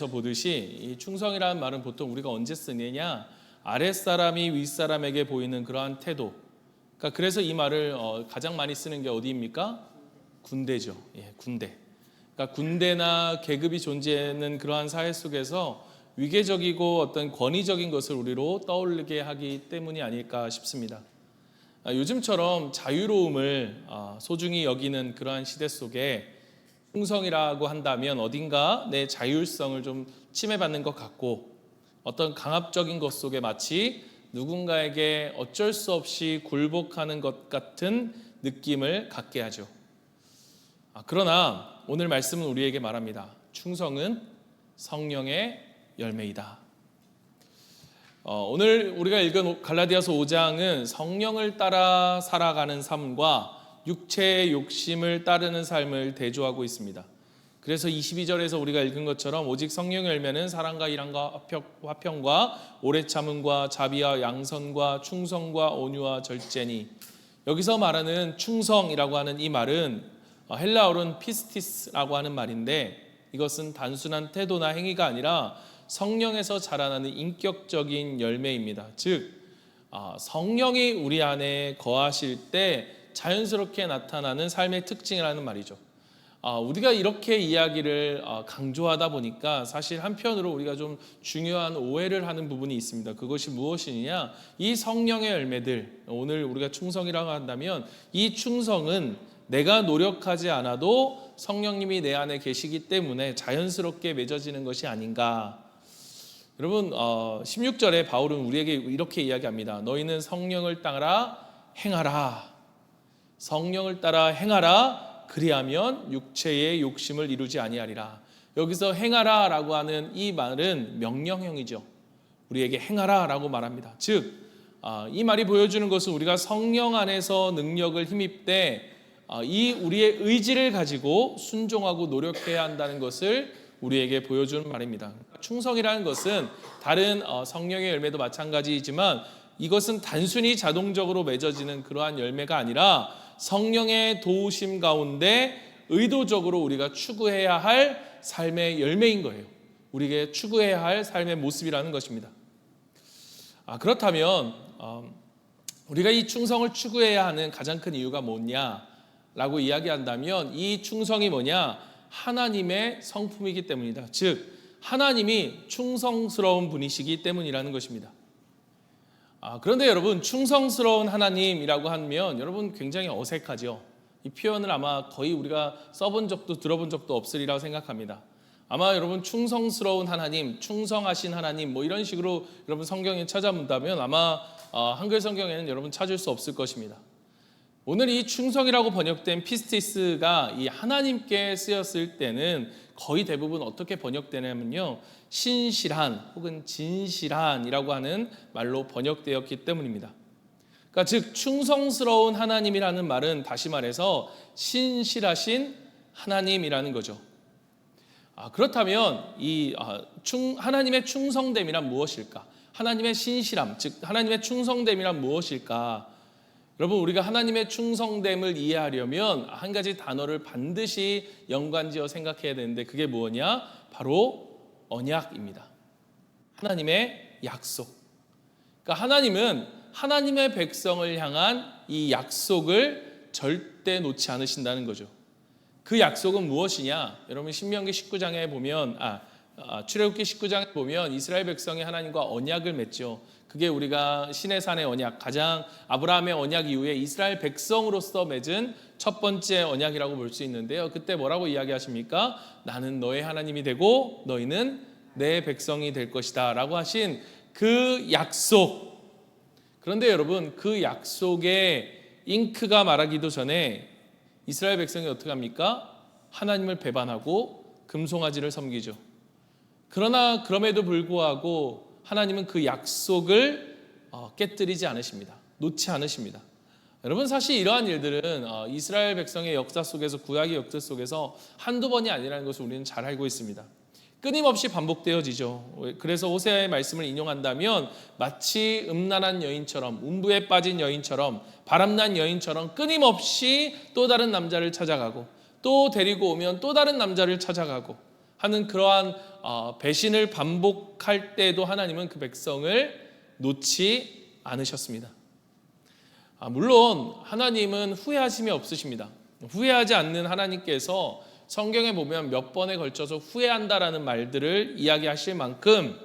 보듯이 이 충성이라는 말은 보통 우리가 언제 쓰느냐, 아랫사람이 윗사람에게 보이는 그러한 태도. 그래서 이 말을 가장 많이 쓰는 게 어디입니까? 군대죠. 군대. 군대나 계급이 존재하는 그러한 사회 속에서 위계적이고 어떤 권위적인 것을 우리로 떠올리게 하기 때문이 아닐까 싶습니다. 요즘처럼 자유로움을 소중히 여기는 그러한 시대 속에 충성이라고 한다면 어딘가 내 자율성을 좀 침해받는 것 같고, 어떤 강압적인 것 속에 마치 누군가에게 어쩔 수 없이 굴복하는 것 같은 느낌을 갖게 하죠. 그러나 오늘 말씀은 우리에게 말합니다. 충성은 성령의 열매이다. 오늘 우리가 읽은 갈라디아서 5장은 성령을 따라 살아가는 삶과 육체의 욕심을 따르는 삶을 대조하고 있습니다. 그래서 22절에서 우리가 읽은 것처럼 오직 성령의 열매는 사랑과 일함과 화평과 오래 참음과 자비와 양선과 충성과 온유와 절제니, 여기서 말하는 충성이라고 하는 이 말은 헬라어로는 피스티스라고 하는 말인데, 이것은 단순한 태도나 행위가 아니라 성령에서 자라나는 인격적인 열매입니다. 즉 성령이 우리 안에 거하실 때 자연스럽게 나타나는 삶의 특징이라는 말이죠. 우리가 이렇게 이야기를 강조하다 보니까 사실 한편으로 우리가 좀 중요한 오해를 하는 부분이 있습니다. 그것이 무엇이냐? 이 성령의 열매들, 오늘 우리가 충성이라고 한다면 이 충성은 내가 노력하지 않아도 성령님이 내 안에 계시기 때문에 자연스럽게 맺어지는 것이 아닌가. 여러분 16절에 바울은 우리에게 이렇게 이야기합니다. 너희는 성령을 따라 행하라. 성령을 따라 행하라. 그리하면 육체의 욕심을 이루지 아니하리라. 여기서 행하라 라고 하는 이 말은 명령형이죠. 우리에게 행하라 라고 말합니다. 즉 이 말이 보여주는 것은 우리가 성령 안에서 능력을 힘입되 이 우리의 의지를 가지고 순종하고 노력해야 한다는 것을 우리에게 보여주는 말입니다. 충성이라는 것은 다른 성령의 열매도 마찬가지이지만 이것은 단순히 자동적으로 맺어지는 그러한 열매가 아니라 성령의 도우심 가운데 의도적으로 우리가 추구해야 할 삶의 열매인 거예요. 우리에게 추구해야 할 삶의 모습이라는 것입니다. 그렇다면 우리가 이 충성을 추구해야 하는 가장 큰 이유가 뭐냐라고 이야기한다면, 이 충성이 뭐냐? 하나님의 성품이기 때문이다. 즉 하나님이 충성스러운 분이시기 때문이라는 것입니다. 그런데 여러분, 충성스러운 하나님이라고 하면 여러분 굉장히 어색하죠. 이 표현을 아마 거의 우리가 써본 적도 들어본 적도 없으리라고 생각합니다. 아마 여러분 충성스러운 하나님, 충성하신 하나님 이런 식으로 여러분 성경에 찾아본다면 아마 한글 성경에는 여러분 찾을 수 없을 것입니다. 오늘 이 충성이라고 번역된 피스티스가 이 하나님께 쓰였을 때는 거의 대부분 어떻게 번역되냐면요, 신실한 혹은 진실한이라고 하는 말로 번역되었기 때문입니다. 그러니까 즉 충성스러운 하나님이라는 말은 다시 말해서 신실하신 하나님이라는 거죠. 그렇다면 이 하나님의 충성됨이란 무엇일까? 하나님의 신실함, 즉 하나님의 충성됨이란 무엇일까? 여러분, 우리가 하나님의 충성됨을 이해하려면 한 가지 단어를 반드시 연관지어 생각해야 되는데, 그게 뭐냐? 바로 언약입니다. 하나님의 약속. 그러니까 하나님은 하나님의 백성을 향한 이 약속을 절대 놓지 않으신다는 거죠. 그 약속은 무엇이냐? 여러분 신명기 19장에 보면 출애굽기 19장에 보면 이스라엘 백성이 하나님과 언약을 맺죠. 그게 우리가 시내산의 언약, 가장 아브라함의 언약 이후에 이스라엘 백성으로서 맺은 첫 번째 언약이라고 볼 수 있는데요. 그때 뭐라고 이야기하십니까? 나는 너의 하나님이 되고 너희는 내 백성이 될 것이다 라고 하신 그 약속. 그런데 여러분, 그 약속에 잉크가 말하기도 전에 이스라엘 백성이 어떻게 합니까? 하나님을 배반하고 금송아지를 섬기죠. 그러나 그럼에도 불구하고 하나님은 그 약속을 깨뜨리지 않으십니다. 놓지 않으십니다. 여러분, 사실 이러한 일들은 이스라엘 백성의 역사 속에서, 구약의 역사 속에서 한두 번이 아니라는 것을 우리는 잘 알고 있습니다. 끊임없이 반복되어지죠. 그래서 호세아의 말씀을 인용한다면 마치 음란한 여인처럼, 음부에 빠진 여인처럼, 바람난 여인처럼 끊임없이 또 다른 남자를 찾아가고, 또 데리고 오면 또 다른 남자를 찾아가고, 하는 그러한 배신을 반복할 때도 하나님은 그 백성을 놓지 않으셨습니다. 물론 하나님은 후회하심이 없으십니다. 후회하지 않는 하나님께서 성경에 보면 몇 번에 걸쳐서 후회한다라는 말들을 이야기하실 만큼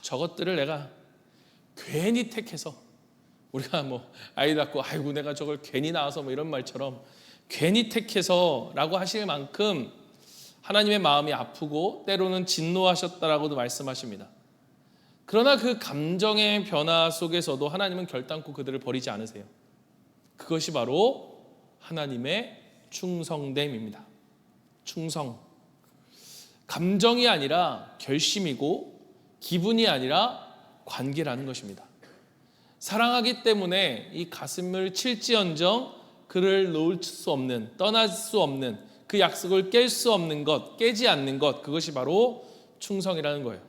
저것들을 내가 괜히 택해서, 우리가 아이 낳고 아이고 내가 저걸 괜히 낳아서 이런 말처럼 괜히 택해서 라고 하실 만큼 하나님의 마음이 아프고 때로는 진노하셨다라고도 말씀하십니다. 그러나 그 감정의 변화 속에서도 하나님은 결단코 그들을 버리지 않으세요. 그것이 바로 하나님의 충성됨입니다. 충성. 감정이 아니라 결심이고 기분이 아니라 관계라는 것입니다. 사랑하기 때문에 이 가슴을 칠지언정 그를 놓을 수 없는, 떠날 수 없는, 그 약속을 깰 수 없는 것, 깨지 않는 것, 그것이 바로 충성이라는 거예요.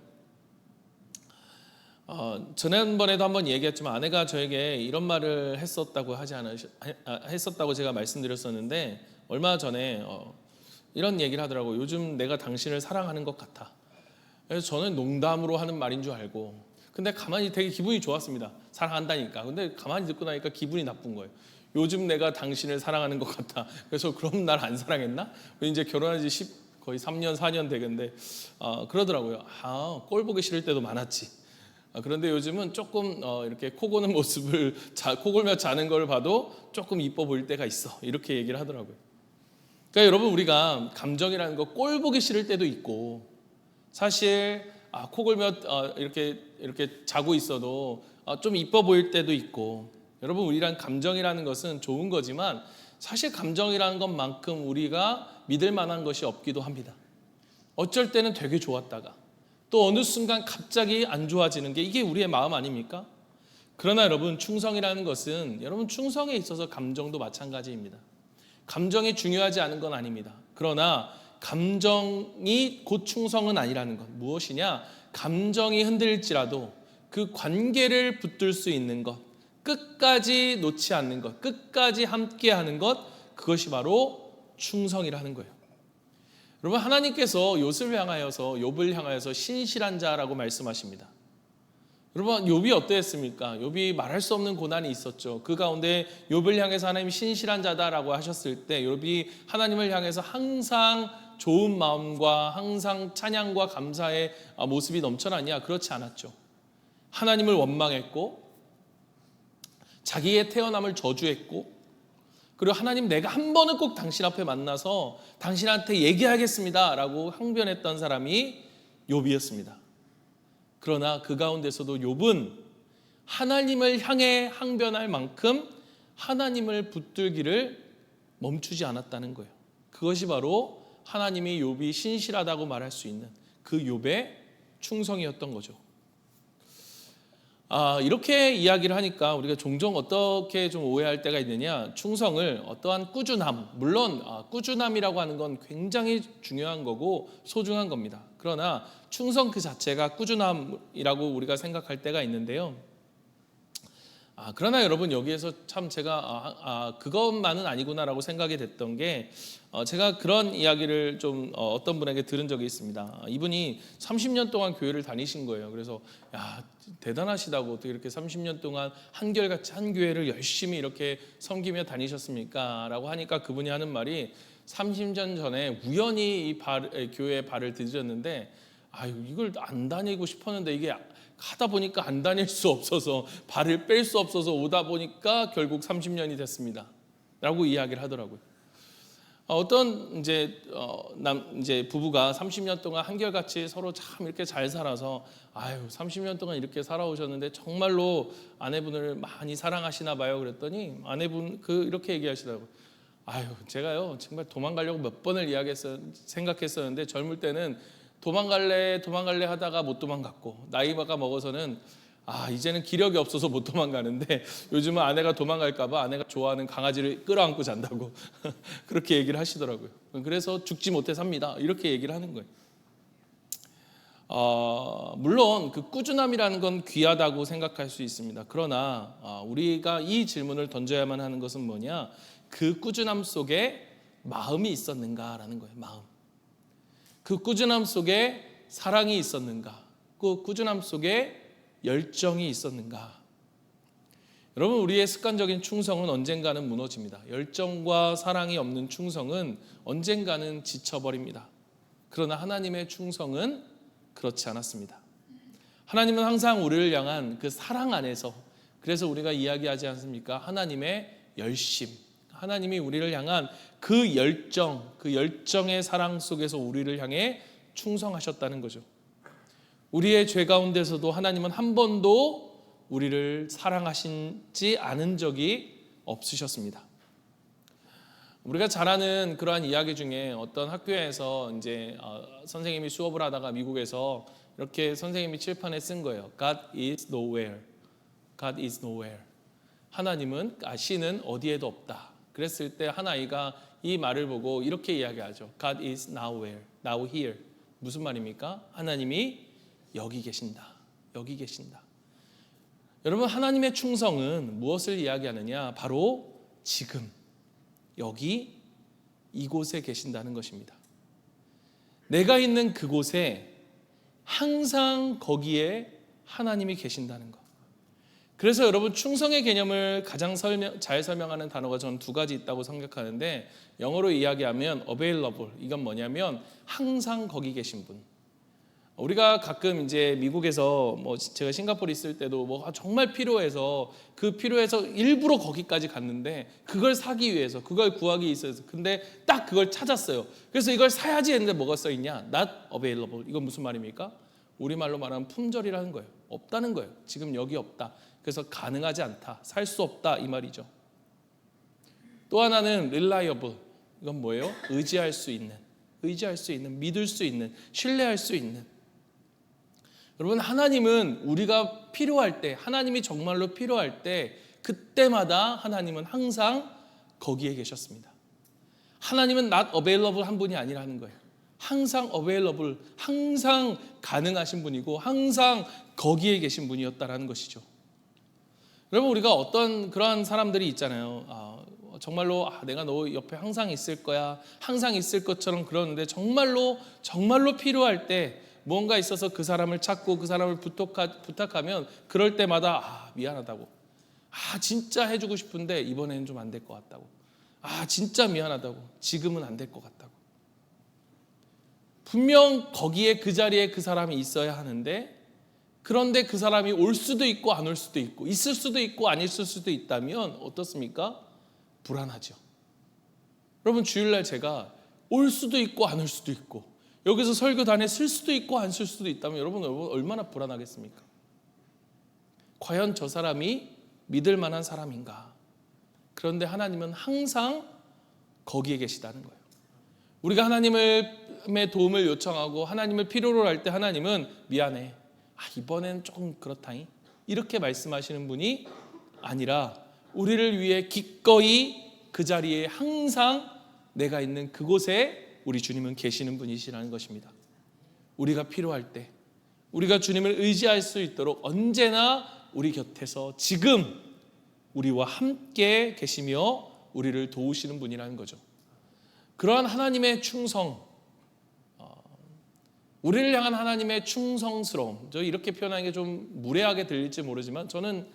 지난번에도 한번 얘기했지만 아내가 저에게 이런 말을 했었다고 제가 말씀드렸었는데, 얼마 전에 이런 얘기를 하더라고요. 요즘 내가 당신을 사랑하는 것 같아. 그래서 저는 농담으로 하는 말인 줄 알고, 근데 가만히 되게 기분이 좋았습니다. 사랑한다니까. 근데 가만히 듣고 나니까 기분이 나쁜 거예요. 요즘 내가 당신을 사랑하는 것 같아. 그래서 그럼 날 안 사랑했나? 이제 결혼한 지 거의 3년 4년 되겠는데 그러더라고요. 꼴 보기 싫을 때도 많았지. 그런데 요즘은 조금 이렇게 코 고는 모습을 코 골며 자는 걸 봐도 조금 이뻐 보일 때가 있어. 이렇게 얘기를 하더라고요. 그러니까 여러분, 우리가 감정이라는 거 꼴 보기 싫을 때도 있고, 사실 코 골며 이렇게 자고 있어도 좀 이뻐 보일 때도 있고, 여러분, 우리란 감정이라는 것은 좋은 거지만 사실 감정이라는 것만큼 우리가 믿을 만한 것이 없기도 합니다. 어쩔 때는 되게 좋았다가 또 어느 순간 갑자기 안 좋아지는 게 이게 우리의 마음 아닙니까? 그러나 여러분, 충성이라는 것은, 여러분, 충성에 있어서 감정도 마찬가지입니다. 감정이 중요하지 않은 건 아닙니다. 그러나 감정이 곧 충성은 아니라는 것. 무엇이냐? 감정이 흔들릴지라도 그 관계를 붙들 수 있는 것, 끝까지 놓지 않는 것, 끝까지 함께하는 것, 그것이 바로 충성이라는 거예요. 여러분, 하나님께서 욥을 향하여서 신실한 자라고 말씀하십니다. 여러분, 욥이 어떠했습니까? 욥이 말할 수 없는 고난이 있었죠. 그 가운데 욥을 향해서 하나님이 신실한 자다라고 하셨을 때 욥이 하나님을 향해서 항상 좋은 마음과 항상 찬양과 감사의 모습이 넘쳐나냐? 그렇지 않았죠. 하나님을 원망했고, 자기의 태어남을 저주했고, 그리고 하나님, 내가 한 번은 꼭 당신 앞에 만나서 당신한테 얘기하겠습니다 라고 항변했던 사람이 욥이었습니다. 그러나 그 가운데서도 욥은 하나님을 향해 항변할 만큼 하나님을 붙들기를 멈추지 않았다는 거예요. 그것이 바로 하나님이 욥이 신실하다고 말할 수 있는 그 욥의 충성이었던 거죠. 이렇게 이야기를 하니까 우리가 종종 어떻게 좀 오해할 때가 있느냐, 충성을 어떠한 꾸준함, 물론 꾸준함이라고 하는 건 굉장히 중요한 거고 소중한 겁니다. 그러나 충성 그 자체가 꾸준함이라고 우리가 생각할 때가 있는데요. 그러나 여러분, 여기에서 참 제가 그것만은 아니구나라고 생각이 됐던 게, 제가 그런 이야기를 좀 어떤 분에게 들은 적이 있습니다. 이분이 30년 동안 교회를 다니신 거예요. 그래서 대단하시다고, 어떻게 이렇게 30년 동안 한결같이 한 교회를 열심히 이렇게 섬기며 다니셨습니까? 라고 하니까 그분이 하는 말이, 30년 전에 우연히 이 교회에 발을 디뎠는데 이걸 안 다니고 싶었는데 이게 하다 보니까 안 다닐 수 없어서, 발을 뺄 수 없어서 오다 보니까 결국 30년이 됐습니다 라고 이야기를 하더라고요. 어떤 이제 부부가 30년 동안 한결같이 서로 참 이렇게 잘 살아서 30년 동안 이렇게 살아오셨는데 정말로 아내분을 많이 사랑하시나 봐요. 그랬더니 아내분 이렇게 얘기하시더라고요. 제가요 정말 도망가려고 몇 번을 생각했었는데, 젊을 때는 도망갈래 하다가 못 도망갔고, 나이가 먹어서는 이제는 기력이 없어서 못 도망가는데, 요즘은 아내가 도망갈까 봐 아내가 좋아하는 강아지를 끌어안고 잔다고 그렇게 얘기를 하시더라고요. 그래서 죽지 못해 삽니다, 이렇게 얘기를 하는 거예요. 물론 그 꾸준함이라는 건 귀하다고 생각할 수 있습니다. 그러나 우리가 이 질문을 던져야만 하는 것은 뭐냐, 그 꾸준함 속에 마음이 있었는가라는 거예요. 마음. 그 꾸준함 속에 사랑이 있었는가? 그 꾸준함 속에 열정이 있었는가? 여러분, 우리의 습관적인 충성은 언젠가는 무너집니다. 열정과 사랑이 없는 충성은 언젠가는 지쳐버립니다. 그러나 하나님의 충성은 그렇지 않았습니다. 하나님은 항상 우리를 향한 그 사랑 안에서, 그래서 우리가 이야기하지 않습니까? 하나님의 열심, 하나님이 우리를 향한 그 열정, 그 열정의 사랑 속에서 우리를 향해 충성하셨다는 거죠. 우리의 죄 가운데서도 하나님은 한 번도 우리를 사랑하시지 않은 적이 없으셨습니다. 우리가 잘 아는 그러한 이야기 중에 어떤 학교에서 이제 선생님이 수업을 하다가 미국에서 이렇게 선생님이 칠판에 쓴 거예요. God is nowhere. God is nowhere. 하나님은, 신은 어디에도 없다. 그랬을 때 한 아이가 이 말을 보고 이렇게 이야기하죠. God is nowhere, now here. 무슨 말입니까? 하나님이 여기 계신다. 여기 계신다. 여러분, 하나님의 충성은 무엇을 이야기하느냐? 바로 지금, 여기, 이곳에 계신다는 것입니다. 내가 있는 그곳에 항상 거기에 하나님이 계신다는 것. 그래서 여러분, 충성의 개념을 가장 잘 설명하는 단어가 저는 두 가지 있다고 생각하는데, 영어로 이야기하면 available, 이건 뭐냐면 항상 거기 계신 분. 우리가 가끔 이제 미국에서 제가 싱가포르 있을 때도 정말 필요해서 일부러 거기까지 갔는데, 그걸 사기 위해서, 그걸 구하기 위해서, 근데 딱 그걸 찾았어요. 그래서 이걸 사야지 했는데 뭐가 써 있냐? Not available. 이건 무슨 말입니까? 우리말로 말하면 품절이라는 거예요. 없다는 거예요. 지금 여기 없다. 그래서 가능하지 않다. 살 수 없다, 이 말이죠. 또 하나는 reliable. 이건 뭐예요? 의지할 수 있는, 믿을 수 있는, 신뢰할 수 있는. 여러분, 하나님은 우리가 필요할 때, 하나님이 정말로 필요할 때, 그때마다 하나님은 항상 거기에 계셨습니다. 하나님은 not available 한 분이 아니라는 거예요. 항상 available, 항상 가능하신 분이고 항상 거기에 계신 분이었다라는 것이죠. 여러분, 우리가 어떤 그러한 사람들이 있잖아요. 정말로 내가 너 옆에 항상 있을 거야, 항상 있을 것처럼 그러는데 정말로 필요할 때 뭔가 있어서 그 사람을 찾고 그 사람을 부탁하면 그럴 때마다 미안하다고, 진짜 해주고 싶은데 이번에는 좀 안 될 것 같다고, 진짜 미안하다고, 지금은 안 될 것 같다고. 분명 거기에, 그 자리에 그 사람이 있어야 하는데, 그런데 그 사람이 올 수도 있고 안 올 수도 있고, 있을 수도 있고 안 있을 수도 있다면 어떻습니까? 불안하죠. 여러분, 주일날 제가 올 수도 있고 안 올 수도 있고, 여기서 설교단에 쓸 수도 있고 안 쓸 수도 있다면 여러분 얼마나 불안하겠습니까? 과연 저 사람이 믿을 만한 사람인가? 그런데 하나님은 항상 거기에 계시다는 거예요. 우리가 하나님의 도움을 요청하고 하나님을 필요로 할 때 하나님은 미안해, 이번엔 조금 그렇다잉, 이렇게 말씀하시는 분이 아니라 우리를 위해 기꺼이 그 자리에 항상 내가 있는 그곳에 우리 주님은 계시는 분이시라는 것입니다. 우리가 필요할 때, 우리가 주님을 의지할 수 있도록 언제나 우리 곁에서 지금 우리와 함께 계시며 우리를 도우시는 분이라는 거죠. 그러한 하나님의 충성, 우리를 향한 하나님의 충성스러움, 저 이렇게 표현하는 게 좀 무례하게 들릴지 모르지만 저는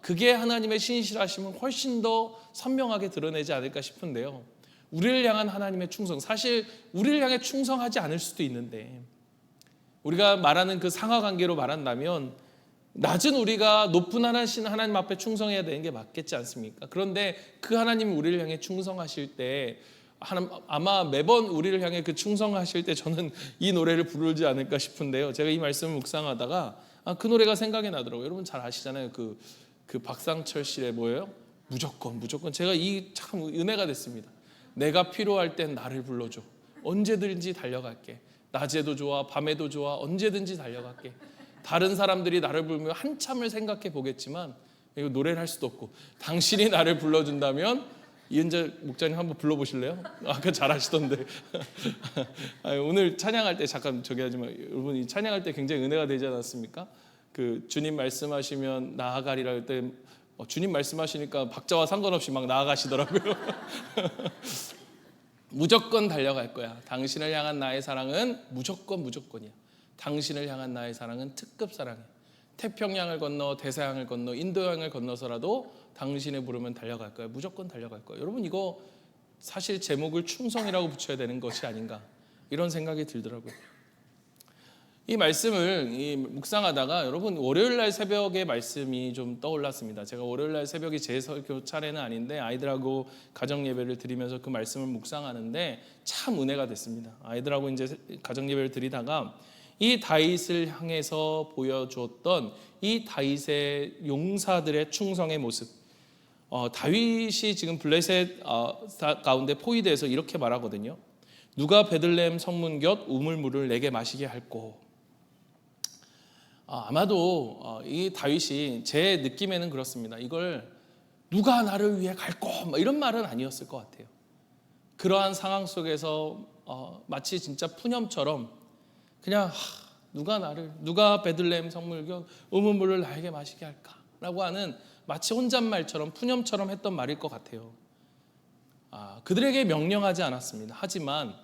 그게 하나님의 신실하심을 훨씬 더 선명하게 드러내지 않을까 싶은데요. 우리를 향한 하나님의 충성, 사실 우리를 향해 충성하지 않을 수도 있는데, 우리가 말하는 그 상하관계로 말한다면 낮은 우리가 높은 하나님 앞에 충성해야 되는 게 맞겠지 않습니까? 그런데 그 하나님이 우리를 향해 충성하실 때 아마 매번 우리를 향해 그 충성하실 때 저는 이 노래를 부르지 않을까 싶은데요. 제가 이 말씀을 묵상하다가 그 노래가 생각이 나더라고요. 여러분 잘 아시잖아요. 그 박상철 씨의 뭐예요? 무조건. 제가 이 참 은혜가 됐습니다. 내가 필요할 땐 나를 불러줘. 언제든지 달려갈게. 낮에도 좋아, 밤에도 좋아, 언제든지 달려갈게. 다른 사람들이 나를 부르면 한참을 생각해 보겠지만 이거 노래를 할 수도 없고, 당신이 나를 불러준다면 이은재 목사님 한번 불러보실래요? 아까 잘하시던데. 오늘 찬양할 때 잠깐 저기 하지만 여러분, 이 찬양할 때 굉장히 은혜가 되지 않았습니까? 그 주님 말씀하시면 나아가리라 할 때 주님 말씀하시니까 박자와 상관없이 막 나아가시더라고요. 무조건 달려갈 거야. 당신을 향한 나의 사랑은 무조건이야. 당신을 향한 나의 사랑은 특급 사랑이야. 태평양을 건너 대서양을 건너 인도양을 건너서라도 당신의 부르면 달려갈 거야. 무조건 달려갈 거야. 여러분, 이거 사실 제목을 충성이라고 붙여야 되는 것이 아닌가, 이런 생각이 들더라고요. 이 말씀을 묵상하다가 여러분, 월요일날 새벽에 말씀이 좀 떠올랐습니다. 제가 월요일날 새벽이 제 설교 차례는 아닌데 아이들하고 가정 예배를 드리면서 그 말씀을 묵상하는데 참 은혜가 됐습니다. 아이들하고 이제 가정 예배를 드리다가 이 다윗을 향해서 보여주었던 이 다윗의 용사들의 충성의 모습, 다윗이 지금 블레셋 가운데 포위돼서 이렇게 말하거든요. 누가 베들레헴 성문 곁 우물물을 내게 마시게 할꼬. 아마도 이 다윗이 제 느낌에는 그렇습니다. 이걸 누가 나를 위해 갈꼬 이런 말은 아니었을 것 같아요. 그러한 상황 속에서 마치 진짜 푸념처럼 그냥 누가 베들레헴 성문 곁 우물물을 나에게 마시게 할까라고 하는 마치 혼잣말처럼 푸념처럼 했던 말일 것 같아요. 그들에게 명령하지 않았습니다. 하지만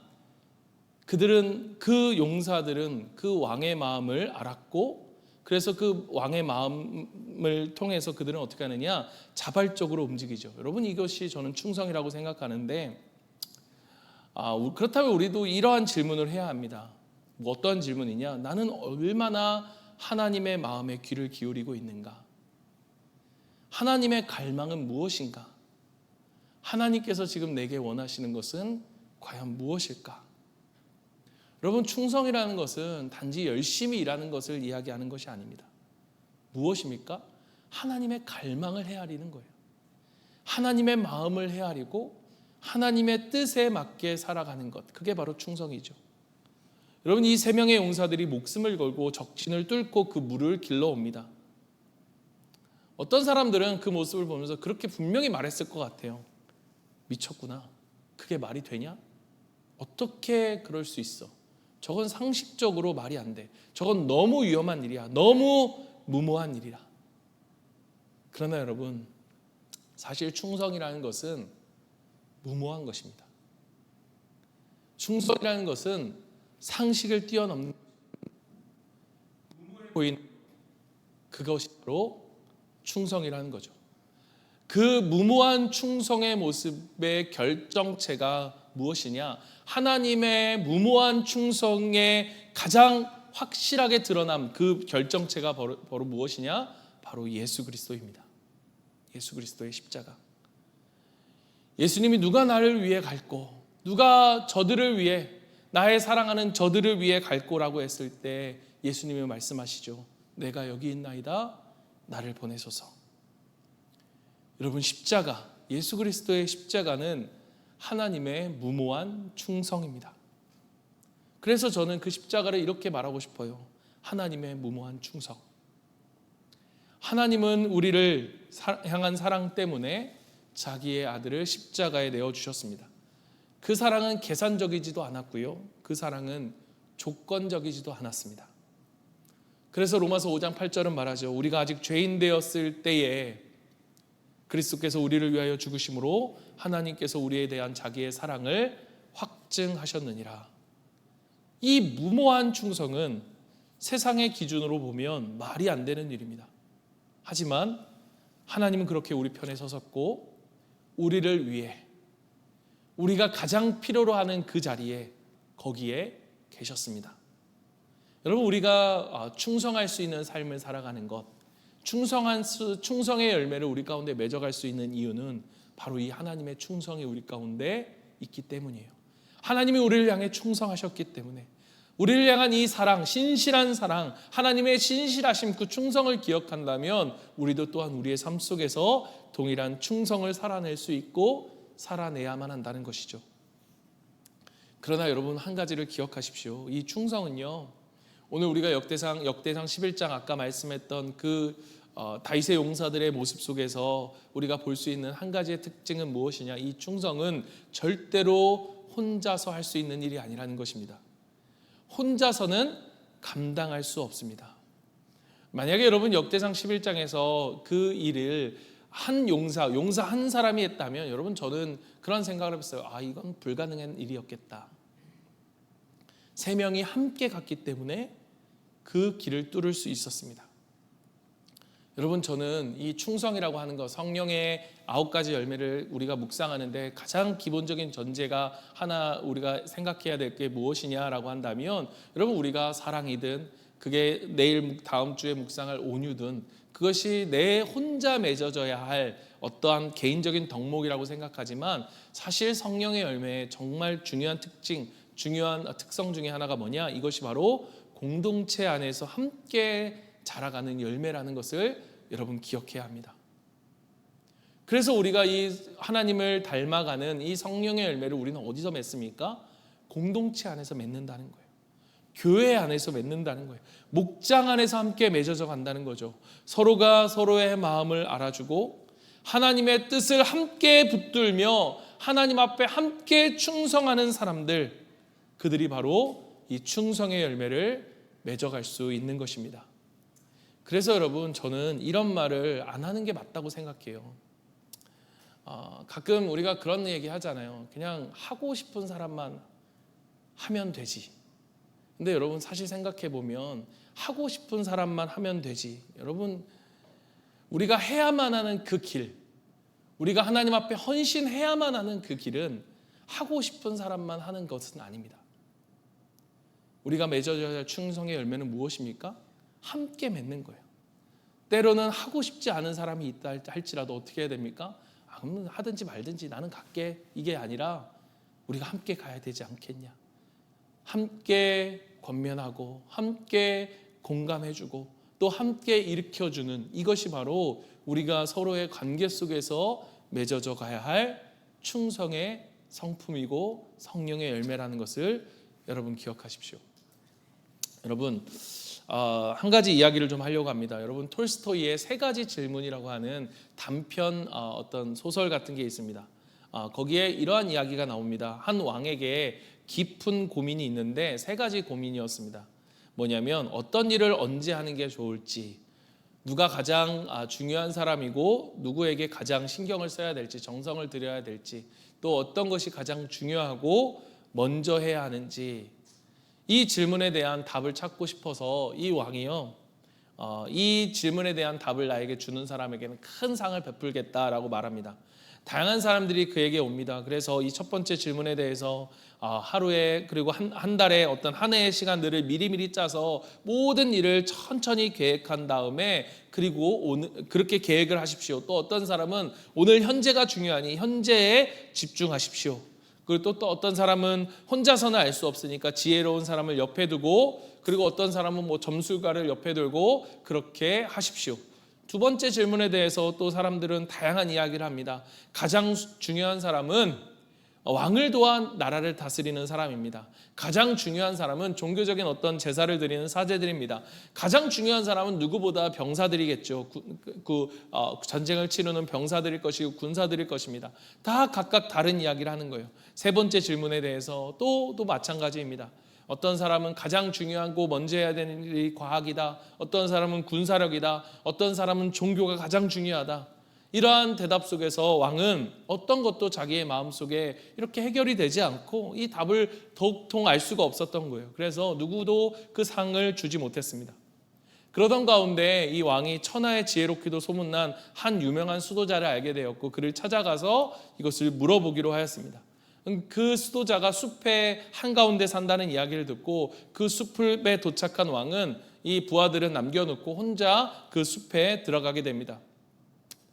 그 용사들은 그 왕의 마음을 알았고, 그래서 그 왕의 마음을 통해서 그들은 어떻게 하느냐, 자발적으로 움직이죠. 여러분, 이것이 저는 충성이라고 생각하는데, 그렇다면 우리도 이러한 질문을 해야 합니다. 어떤 질문이냐? 나는 얼마나 하나님의 마음에 귀를 기울이고 있는가? 하나님의 갈망은 무엇인가? 하나님께서 지금 내게 원하시는 것은 과연 무엇일까? 여러분, 충성이라는 것은 단지 열심히 일하는 것을 이야기하는 것이 아닙니다. 무엇입니까? 하나님의 갈망을 헤아리는 거예요. 하나님의 마음을 헤아리고 하나님의 뜻에 맞게 살아가는 것, 그게 바로 충성이죠. 여러분, 이 3명의 용사들이 목숨을 걸고 적진을 뚫고 그 물을 길러옵니다. 어떤 사람들은 그 모습을 보면서 그렇게 분명히 말했을 것 같아요. 미쳤구나. 그게 말이 되냐? 어떻게 그럴 수 있어? 저건 상식적으로 말이 안 돼. 저건 너무 위험한 일이야. 너무 무모한 일이라. 그러나 여러분, 사실 충성이라는 것은 무모한 것입니다. 충성이라는 것은 상식을 뛰어넘는 무모해 보이는 그것이 바로 충성이라는 거죠. 그 무모한 충성의 모습의 결정체가 무엇이냐? 하나님의 무모한 충성에 가장 확실하게 드러난 그 결정체가 바로 무엇이냐? 바로 예수 그리스도입니다. 예수 그리스도의 십자가. 예수님이 누가 나를 위해 갈꼬, 누가 저들을 위해, 나의 사랑하는 저들을 위해 갈꼬라고 했을 때 예수님이 말씀하시죠. 내가 여기 있나이다, 나를 보내소서. 여러분, 십자가, 예수 그리스도의 십자가는 하나님의 무모한 충성입니다. 그래서 저는 그 십자가를 이렇게 말하고 싶어요. 하나님의 무모한 충성. 하나님은 우리를 향한 사랑 때문에 자기의 아들을 십자가에 내어주셨습니다. 그 사랑은 계산적이지도 않았고요. 그 사랑은 조건적이지도 않았습니다. 그래서 로마서 5장 8절은 말하죠. 우리가 아직 죄인 되었을 때에 그리스도께서 우리를 위하여 죽으심으로 하나님께서 우리에 대한 자기의 사랑을 확증하셨느니라. 이 무모한 충성은 세상의 기준으로 보면 말이 안 되는 일입니다. 하지만 하나님은 그렇게 우리 편에 서셨고 우리를 위해 우리가 가장 필요로 하는 그 자리에 거기에 계셨습니다. 여러분, 우리가 충성할 수 있는 삶을 살아가는 것, 충성의 열매를 우리 가운데 맺어갈 수 있는 이유는 바로 이 하나님의 충성이 우리 가운데 있기 때문이에요. 하나님이 우리를 향해 충성하셨기 때문에, 우리를 향한 이 사랑, 신실한 사랑, 하나님의 신실하심, 그 충성을 기억한다면 우리도 또한 우리의 삶 속에서 동일한 충성을 살아낼 수 있고 살아내야만 한다는 것이죠. 그러나 여러분, 한 가지를 기억하십시오. 이 충성은요, 오늘 우리가 역대상 11장 아까 말씀했던 그 다윗의 용사들의 모습 속에서 우리가 볼 수 있는 한 가지의 특징은 무엇이냐? 이 충성은 절대로 혼자서 할 수 있는 일이 아니라는 것입니다. 혼자서는 감당할 수 없습니다. 만약에 여러분 역대상 11장에서 그 일을 한 용사 한 사람이 했다면 여러분 저는 그런 생각을 해봤어요. 이건 불가능한 일이었겠다. 3명이 함께 갔기 때문에 그 길을 뚫을 수 있었습니다. 여러분 저는 이 충성이라고 하는 것, 성령의 9가지 열매를 우리가 묵상하는데 가장 기본적인 전제가 하나 우리가 생각해야 될 게 무엇이냐라고 한다면, 여러분 우리가 사랑이든 그게 내일 다음 주에 묵상할 온유든 그것이 내 혼자 맺어져야 할 어떠한 개인적인 덕목이라고 생각하지만, 사실 성령의 열매의 정말 중요한 특성 중에 하나가 뭐냐, 이것이 바로 공동체 안에서 함께 자라가는 열매라는 것을 여러분 기억해야 합니다. 그래서 우리가 이 하나님을 닮아가는 이 성령의 열매를 우리는 어디서 맺습니까? 공동체 안에서 맺는다는 거예요. 교회 안에서 맺는다는 거예요. 목장 안에서 함께 맺어져 간다는 거죠. 서로가 서로의 마음을 알아주고 하나님의 뜻을 함께 붙들며 하나님 앞에 함께 충성하는 사람들, 그들이 바로 이 충성의 열매를 맺어갈 수 있는 것입니다. 그래서 여러분 저는 이런 말을 안 하는 게 맞다고 생각해요. 가끔 우리가 그런 얘기 하잖아요. 그냥 하고 싶은 사람만 하면 되지. 근데 여러분 사실 생각해 보면 하고 싶은 사람만 하면 되지. 여러분 우리가 해야만 하는 그 길, 우리가 하나님 앞에 헌신해야만 하는 그 길은 하고 싶은 사람만 하는 것은 아닙니다. 우리가 맺어져야 할 충성의 열매는 무엇입니까? 함께 맺는 거예요. 때로는 하고 싶지 않은 사람이 있다 할지라도 어떻게 해야 됩니까? 그럼 하든지 말든지 나는 갈게, 이게 아니라 우리가 함께 가야 되지 않겠냐. 함께 권면하고 함께 공감해주고 또 함께 일으켜주는, 이것이 바로 우리가 서로의 관계 속에서 맺어져 가야 할 충성의 성품이고 성령의 열매라는 것을 여러분 기억하십시오. 여러분 한 가지 이야기를 좀 하려고 합니다. 여러분 톨스토이의 3가지 질문이라고 하는 단편 어떤 소설 같은 게 있습니다. 거기에 이러한 이야기가 나옵니다. 한 왕에게 깊은 고민이 있는데 3가지 고민이었습니다. 뭐냐면 어떤 일을 언제 하는 게 좋을지, 누가 가장 중요한 사람이고 누구에게 가장 신경을 써야 될지, 정성을 들여야 될지, 또 어떤 것이 가장 중요하고 먼저 해야 하는지, 이 질문에 대한 답을 찾고 싶어서 이 왕이요, 이 질문에 대한 답을 나에게 주는 사람에게는 큰 상을 베풀겠다라고 말합니다. 다양한 사람들이 그에게 옵니다. 그래서 이 첫 번째 질문에 대해서 하루에 그리고 한 달에 어떤 한 해의 시간들을 미리미리 짜서 모든 일을 천천히 계획한 다음에 그리고 그렇게 계획을 하십시오. 또 어떤 사람은 오늘 현재가 중요하니 현재에 집중하십시오. 그리고 또 어떤 사람은 혼자서는 알 수 없으니까 지혜로운 사람을 옆에 두고, 그리고 어떤 사람은 점술가를 옆에 두고 그렇게 하십시오. 두 번째 질문에 대해서 또 사람들은 다양한 이야기를 합니다. 가장 중요한 사람은 왕을 도와 나라를 다스리는 사람입니다. 가장 중요한 사람은 종교적인 어떤 제사를 드리는 사제들입니다. 가장 중요한 사람은 누구보다 병사들이겠죠. 전쟁을 치르는 병사들일 것이고 군사들일 것입니다. 다 각각 다른 이야기를 하는 거예요. 세 번째 질문에 대해서 또 마찬가지입니다. 어떤 사람은 가장 중요하고 먼저 해야 되는 일이 과학이다. 어떤 사람은 군사력이다. 어떤 사람은 종교가 가장 중요하다. 이러한 대답 속에서 왕은 어떤 것도 자기의 마음속에 이렇게 해결이 되지 않고 이 답을 도통 알 수가 없었던 거예요. 그래서 누구도 그 상을 주지 못했습니다. 그러던 가운데 이 왕이 천하의 지혜롭기도 소문난 한 유명한 수도자를 알게 되었고 그를 찾아가서 이것을 물어보기로 하였습니다. 그 수도자가 숲의 한가운데 산다는 이야기를 듣고 그 숲에 도착한 왕은 이 부하들은 남겨놓고 혼자 그 숲에 들어가게 됩니다.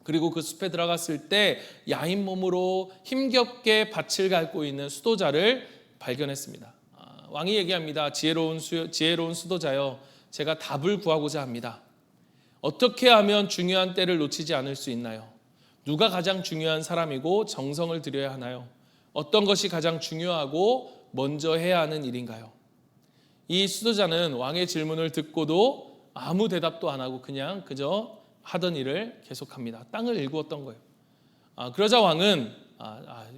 그리고 그 숲에 들어갔을 때 야인 몸으로 힘겹게 밭을 갉고 있는 수도자를 발견했습니다. 왕이 얘기합니다. 지혜로운 수도자여, 제가 답을 구하고자 합니다. 어떻게 하면 중요한 때를 놓치지 않을 수 있나요? 누가 가장 중요한 사람이고 정성을 들여야 하나요? 어떤 것이 가장 중요하고 먼저 해야 하는 일인가요? 이 수도자는 왕의 질문을 듣고도 아무 대답도 안 하고 그저 하던 일을 계속합니다. 땅을 일구었던 거예요. 그러자 왕은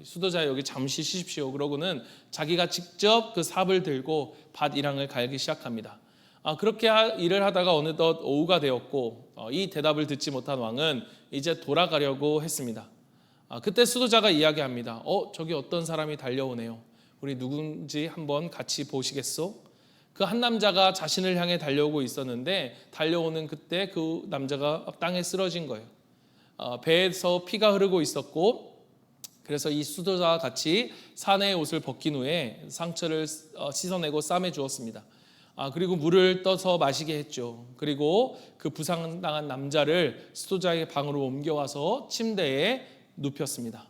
수도자 여기 잠시 쉬십시오. 그러고는 자기가 직접 그 삽을 들고 밭 이랑을 갈기 시작합니다. 그렇게 일을 하다가 어느덧 오후가 되었고 이 대답을 듣지 못한 왕은 이제 돌아가려고 했습니다. 그때 수도자가 이야기합니다. 저기 어떤 사람이 달려오네요. 우리 누군지 한번 같이 보시겠소? 그 한 남자가 자신을 향해 달려오고 있었는데 달려오는 그때 그 남자가 땅에 쓰러진 거예요. 배에서 피가 흐르고 있었고, 그래서 이 수도자와 같이 사내의 옷을 벗긴 후에 상처를 씻어내고 쌈해 주었습니다. 그리고 물을 떠서 마시게 했죠. 그리고 그 부상당한 남자를 수도자의 방으로 옮겨와서 침대에 눕혔습니다.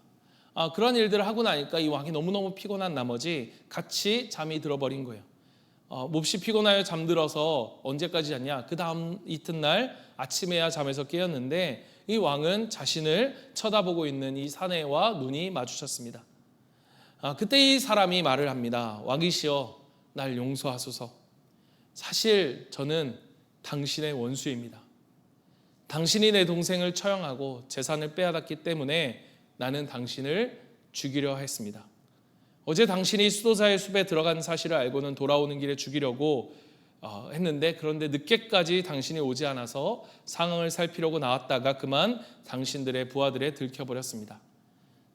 그런 일들을 하고 나니까 이 왕이 너무너무 피곤한 나머지 같이 잠이 들어버린 거예요. 몹시 피곤하여 잠들어서 언제까지 잤냐? 그 다음 이튿날 아침에야 잠에서 깨었는데 이 왕은 자신을 쳐다보고 있는 이 사내와 눈이 마주쳤습니다. 그때 이 사람이 말을 합니다. 왕이시여, 날 용서하소서. 사실 저는 당신의 원수입니다. 당신이 내 동생을 처형하고 재산을 빼앗았기 때문에 나는 당신을 죽이려 했습니다. 어제 당신이 수도사의 숲에 들어간 사실을 알고는 돌아오는 길에 죽이려고 했는데, 그런데 늦게까지 당신이 오지 않아서 상황을 살피려고 나왔다가 그만 당신들의 부하들에 들켜버렸습니다.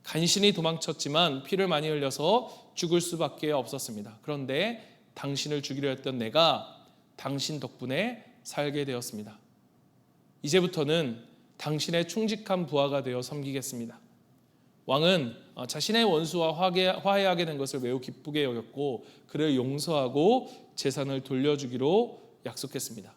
간신히 도망쳤지만 피를 많이 흘려서 죽을 수밖에 없었습니다. 그런데 당신을 죽이려 했던 내가 당신 덕분에 살게 되었습니다. 이제부터는 당신의 충직한 부하가 되어 섬기겠습니다. 왕은 자신의 원수와 화해하게 된 것을 매우 기쁘게 여겼고 그를 용서하고 재산을 돌려주기로 약속했습니다.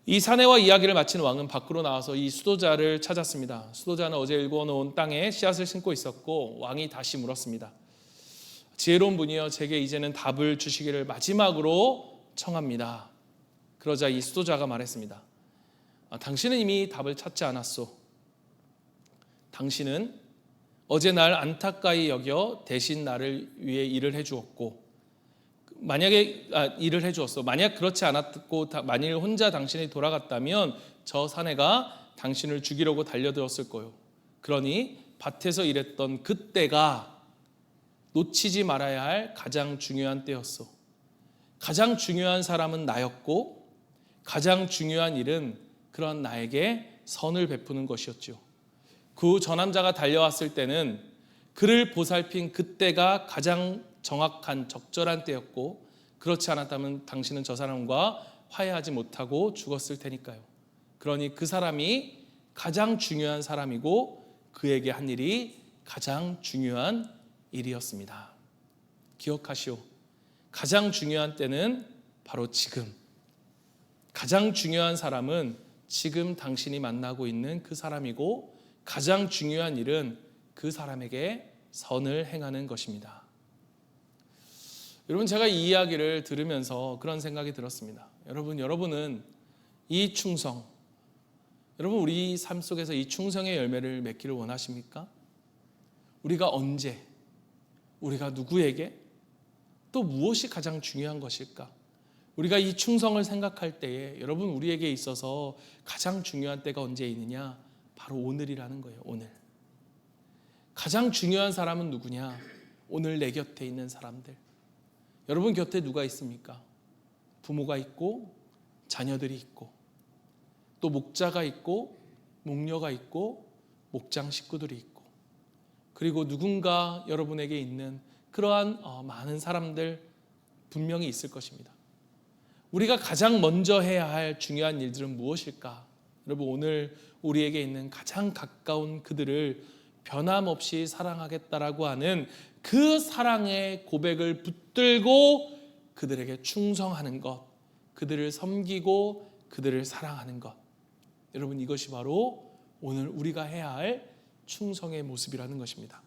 이 사내와 이야기를 마친 왕은 밖으로 나와서 이 수도자를 찾았습니다. 수도자는 어제 일궈놓은 땅에 씨앗을 심고 있었고 왕이 다시 물었습니다. 지혜로운 분이여, 제게 이제는 답을 주시기를 마지막으로 청합니다. 그러자 이 수도자가 말했습니다. 당신은 이미 답을 찾지 않았소. 당신은 어제 날 안타까이 여겨 대신 나를 위해 일을 해주었고, 일을 해주었어. 만약 그렇지 않았고 만일 혼자 당신이 돌아갔다면 저 사내가 당신을 죽이려고 달려들었을 거요. 그러니 밭에서 일했던 그때가 놓치지 말아야 할 가장 중요한 때였어. 가장 중요한 사람은 나였고 가장 중요한 일은 그런 나에게 선을 베푸는 것이었죠. 그 저 남자가 달려왔을 때는 그를 보살핀 그때가 가장 정확한 적절한 때였고, 그렇지 않았다면 당신은 저 사람과 화해하지 못하고 죽었을 테니까요. 그러니 그 사람이 가장 중요한 사람이고 그에게 한 일이 가장 중요한 일이었습니다. 기억하시오. 가장 중요한 때는 바로 지금. 가장 중요한 사람은 지금 당신이 만나고 있는 그 사람이고 가장 중요한 일은 그 사람에게 선을 행하는 것입니다. 여러분, 제가 이 이야기를 들으면서 그런 생각이 들었습니다. 여러분은 이 충성, 여러분 우리 삶 속에서 이 충성의 열매를 맺기를 원하십니까? 우리가 언제, 우리가 누구에게, 또 무엇이 가장 중요한 것일까? 우리가 이 충성을 생각할 때에 여러분 우리에게 있어서 가장 중요한 때가 언제 있느냐? 바로 오늘이라는 거예요. 오늘. 가장 중요한 사람은 누구냐? 오늘 내 곁에 있는 사람들. 여러분 곁에 누가 있습니까? 부모가 있고 자녀들이 있고 또 목자가 있고 목녀가 있고 목장 식구들이 있고, 그리고 누군가 여러분에게 있는 그러한 많은 사람들 분명히 있을 것입니다. 우리가 가장 먼저 해야 할 중요한 일들은 무엇일까? 여러분, 오늘 우리에게 있는 가장 가까운 그들을 변함없이 사랑하겠다라고 하는 그 사랑의 고백을 붙들고 그들에게 충성하는 것, 그들을 섬기고 그들을 사랑하는 것. 여러분, 이것이 바로 오늘 우리가 해야 할 충성의 모습이라는 것입니다.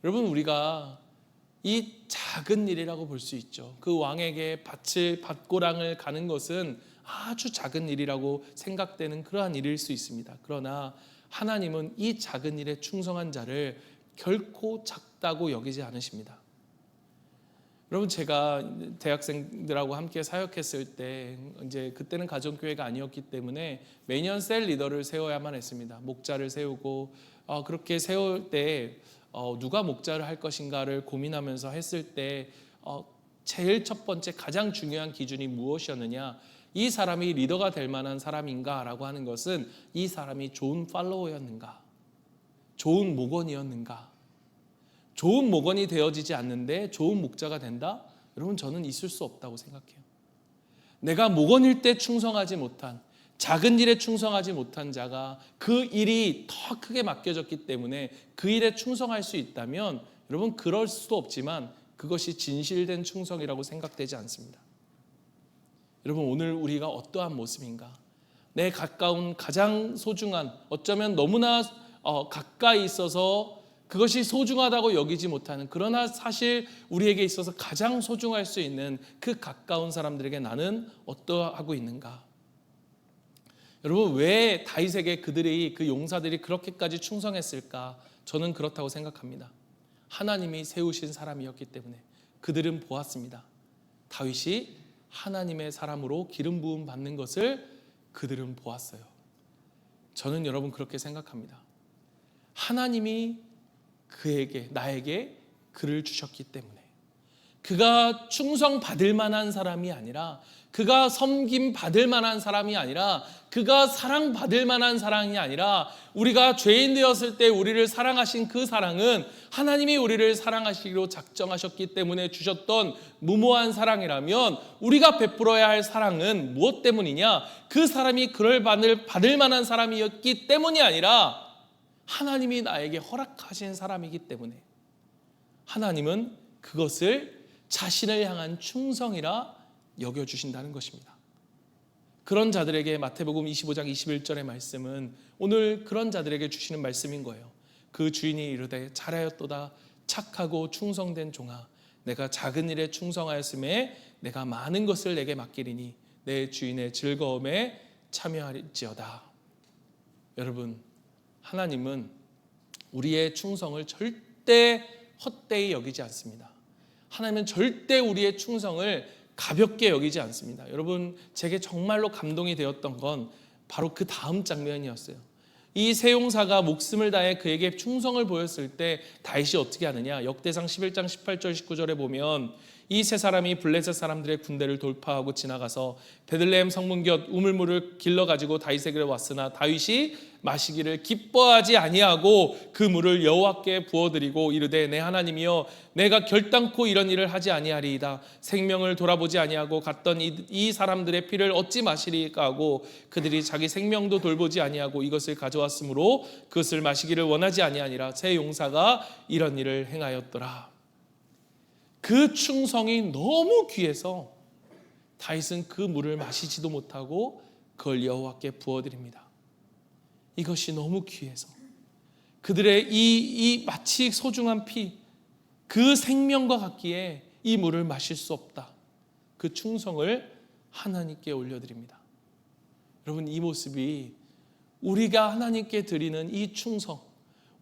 여러분, 우리가 이 작은 일이라고 볼 수 있죠. 그 왕에게 밭고랑을 가는 것은 아주 작은 일이라고 생각되는 그러한 일일 수 있습니다. 그러나 하나님은 이 작은 일에 충성한 자를 결코 작다고 여기지 않으십니다. 여러분, 제가 대학생들하고 함께 사역했을 때 이제 그때는 가정교회가 아니었기 때문에 매년 셀 리더를 세워야만 했습니다. 목자를 세우고 그렇게 세울 때 누가 목자를 할 것인가를 고민하면서 했을 때 제일 첫 번째 가장 중요한 기준이 무엇이었느냐? 이 사람이 리더가 될 만한 사람인가라고 하는 것은 이 사람이 좋은 팔로워였는가? 좋은 목원이었는가? 좋은 목원이 되어지지 않는데 좋은 목자가 된다? 여러분, 저는 있을 수 없다고 생각해요. 내가 목원일 때 충성하지 못한, 작은 일에 충성하지 못한 자가 그 일이 더 크게 맡겨졌기 때문에 그 일에 충성할 수 있다면 여러분, 그럴 수도 없지만 그것이 진실된 충성이라고 생각되지 않습니다. 여러분, 오늘 우리가 어떠한 모습인가? 내 가까운 가장 소중한, 어쩌면 너무나 가까이 있어서 그것이 소중하다고 여기지 못하는, 그러나 사실 우리에게 있어서 가장 소중할 수 있는 그 가까운 사람들에게 나는 어떠하고 있는가? 여러분, 왜 다윗에게 그 용사들이 그렇게까지 충성했을까? 저는 그렇다고 생각합니다. 하나님이 세우신 사람이었기 때문에 그들은 보았습니다. 다윗이 하나님의 사람으로 기름 부음 받는 것을 그들은 보았어요. 저는 여러분 그렇게 생각합니다. 하나님이 나에게 그를 주셨기 때문에, 그가 충성받을 만한 사람이 아니라, 그가 섬김 받을 만한 사람이 아니라, 그가 사랑받을 만한 사랑이 아니라, 우리가 죄인 되었을 때 우리를 사랑하신 그 사랑은 하나님이 우리를 사랑하시기로 작정하셨기 때문에 주셨던 무모한 사랑이라면, 우리가 베풀어야 할 사랑은 무엇 때문이냐? 그 사람이 그를 받을 만한 사람이었기 때문이 아니라 하나님이 나에게 허락하신 사람이기 때문에, 하나님은 그것을 자신을 향한 충성이라 여겨주신다는 것입니다. 그런 자들에게 마태복음 25장 21절의 말씀은 오늘 그런 자들에게 주시는 말씀인 거예요. 그 주인이 이르되 잘하였도다 착하고 충성된 종아, 내가 작은 일에 충성하였음에 내가 많은 것을 내게 맡기리니 내 주인의 즐거움에 참여할지어다. 여러분, 하나님은 우리의 충성을 절대 헛되이 여기지 않습니다. 하나님은 절대 우리의 충성을 가볍게 여기지 않습니다. 여러분, 제게 정말로 감동이 되었던 건 바로 그 다음 장면이었어요. 이 세 용사가 목숨을 다해 그에게 충성을 보였을 때 다윗이 어떻게 하느냐? 역대상 11장 18절 19절에 보면 이 세 사람이 블레셋 사람들의 군대를 돌파하고 지나가서 베들레헴 성문 곁 우물물을 길러 가지고 다윗에게 왔으나 다윗이 마시기를 기뻐하지 아니하고 그 물을 여호와께 부어드리고 이르되 내 하나님이여, 내가 결단코 이런 일을 하지 아니하리이다. 생명을 돌아보지 아니하고 갔던 이 사람들의 피를 어찌 마시리까 하고 그들이 자기 생명도 돌보지 아니하고 이것을 가져왔으므로 그것을 마시기를 원하지 아니하니라. 세 용사가 이런 일을 행하였더라. 그 충성이 너무 귀해서 다윗은 그 물을 마시지도 못하고 그걸 여호와께 부어드립니다. 이것이 너무 귀해서 그들의 이 마치 소중한 피, 그 생명과 같기에 이 물을 마실 수 없다. 그 충성을 하나님께 올려드립니다. 여러분, 이 모습이 우리가 하나님께 드리는 이 충성,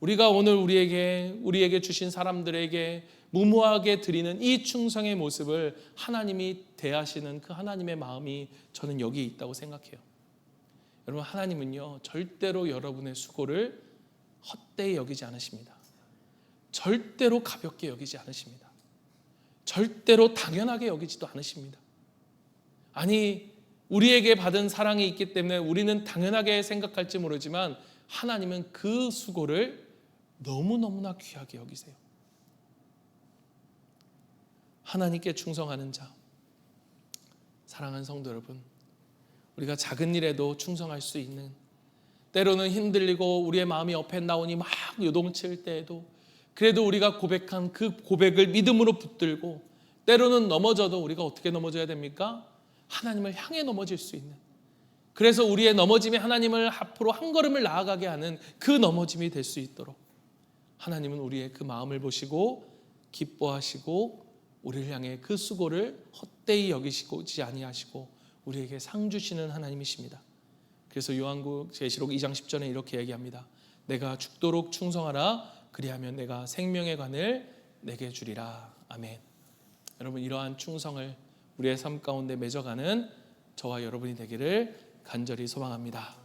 우리가 오늘 우리에게 주신 사람들에게 무모하게 드리는 이 충성의 모습을 하나님이 대하시는 그 하나님의 마음이 저는 여기에 있다고 생각해요. 여러분, 하나님은요 절대로 여러분의 수고를 헛되이 여기지 않으십니다. 절대로 가볍게 여기지 않으십니다. 절대로 당연하게 여기지도 않으십니다. 아니, 우리에게 받은 사랑이 있기 때문에 우리는 당연하게 생각할지 모르지만 하나님은 그 수고를 너무너무나 귀하게 여기세요. 하나님께 충성하는 자, 사랑하는 성도 여러분, 우리가 작은 일에도 충성할 수 있는, 때로는 힘들리고 우리의 마음이 업앤다운이 막 요동칠 때에도 그래도 우리가 고백한 그 고백을 믿음으로 붙들고, 때로는 넘어져도 우리가 어떻게 넘어져야 됩니까? 하나님을 향해 넘어질 수 있는, 그래서 우리의 넘어짐이 하나님을 앞으로 한 걸음을 나아가게 하는 그 넘어짐이 될 수 있도록 하나님은 우리의 그 마음을 보시고 기뻐하시고 우리를 향해 그 수고를 헛되이 여기시지 아니하시고 우리에게 상 주시는 하나님이십니다. 그래서 요한국 계시록 2장 10절에 이렇게 얘기합니다. 내가 죽도록 충성하라. 그리하면 내가 생명의 관을 내게 주리라. 아멘. 여러분, 이러한 충성을 우리의 삶 가운데 맺어가는 저와 여러분이 되기를 간절히 소망합니다.